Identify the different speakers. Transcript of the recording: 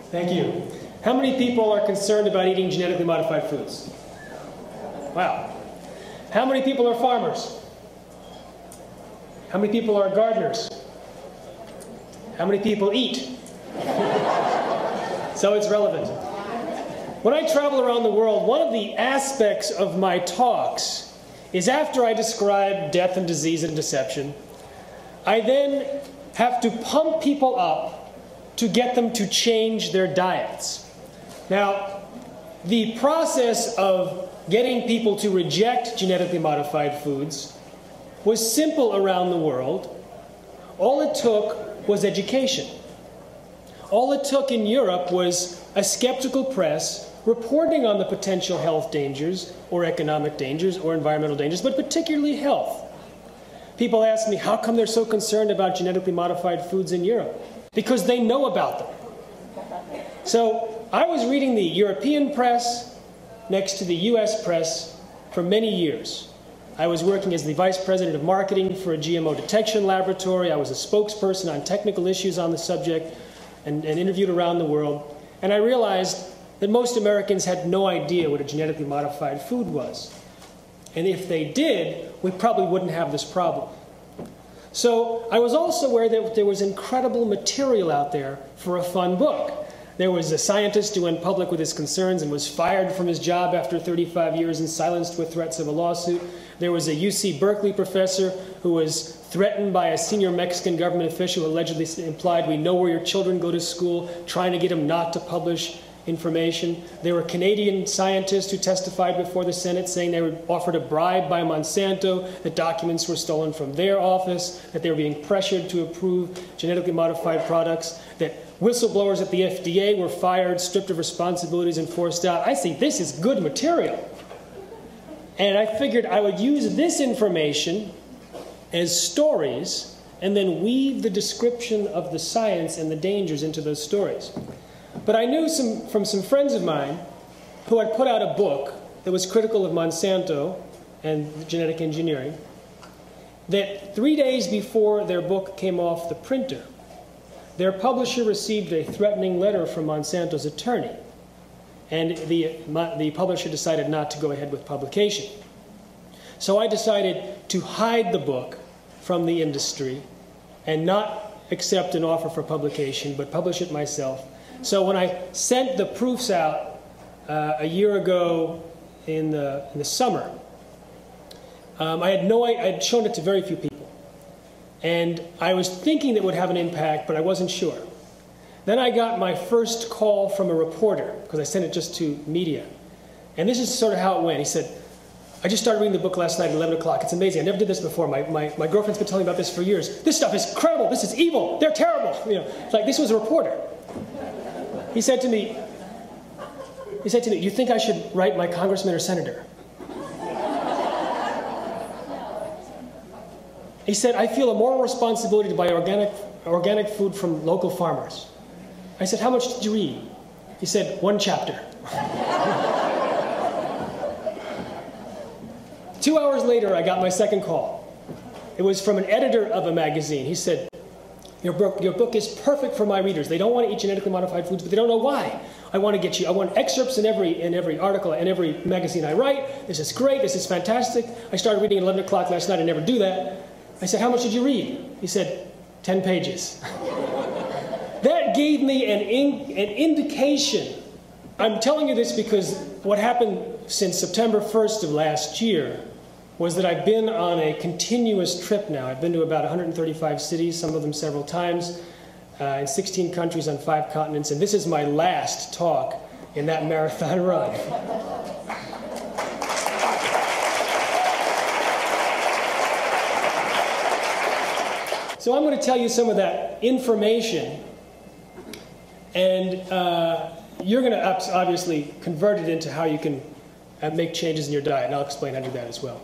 Speaker 1: Thank you. How many people are concerned about eating genetically modified foods? Wow. How many people are farmers? How many people are gardeners? How many people eat? So it's relevant. When I travel around the world, one of the aspects of my talks is after I describe death and disease and deception, I then have to pump people up to get them to change their diets. Now, the process of getting people to reject genetically modified foods was simple around the world. All it took was education. All it took in Europe was a skeptical press reporting on the potential health dangers, or economic dangers, or environmental dangers, but particularly health. People ask me, how come they're so concerned about genetically modified foods in Europe? Because they know about them. So I was reading the European press next to the US press for many years. I was working as the vice president of marketing for a GMO detection laboratory. I was a spokesperson on technical issues on the subject and interviewed around the world. And I realized that most Americans had no idea what a genetically modified food was. And if they did, we probably wouldn't have this problem. So I was also aware that there was incredible material out there for a fun book. There was a scientist who went public with his concerns and was fired from his job after 35 years and silenced with threats of a lawsuit. There was a UC Berkeley professor who was threatened by a senior Mexican government official who allegedly implied, "We know where your children go to school," trying to get him not to publish information. There were Canadian scientists who testified before the Senate saying they were offered a bribe by Monsanto, that documents were stolen from their office, that they were being pressured to approve genetically modified products, that whistleblowers at the FDA were fired, stripped of responsibilities, and forced out. I think this is good material. And I figured I would use this information as stories and then weave the description of the science and the dangers into those stories. But I knew from some friends of mine who had put out a book that was critical of Monsanto and genetic engineering, that 3 days before their book came off the printer, their publisher received a threatening letter from Monsanto's attorney, and the publisher decided not to go ahead with publication. So I decided to hide the book from the industry and not accept an offer for publication, but publish it myself. So when I sent the proofs out a year ago in the summer, I had shown it to very few people. And I was thinking it would have an impact, but I wasn't sure. Then I got my first call from a reporter, because I sent it just to media. And this is sort of how it went. He said, "I just started reading the book last night at 11 o'clock. It's amazing. I never did this before. My girlfriend's been telling me about this for years. This stuff is incredible. This is evil. They're terrible." You know, it's like this was a reporter. He said to me, "Do you think I should write my congressman or senator?" He said, "I feel a moral responsibility to buy organic food from local farmers." I said, "How much did you read?" He said, "1 chapter." 2 hours later, I got my second call. It was from an editor of a magazine. He said, your book is perfect for my readers. They don't want to eat genetically modified foods, but they don't know why. I want excerpts in every article and every magazine I write. This is great. This is fantastic. I started reading at 11 o'clock last night. I never do that." I said, "How much did you read?" He said, 10 pages. That gave me an indication. I'm telling you this because what happened since September 1st of last year was that I've been on a continuous trip now. I've been to about 135 cities, some of them several times, in 16 countries on 5 continents, and this is my last talk in that marathon run. So I'm going to tell you some of that information, and you're going to obviously convert it into how you can make changes in your diet, and I'll explain how to do that as well.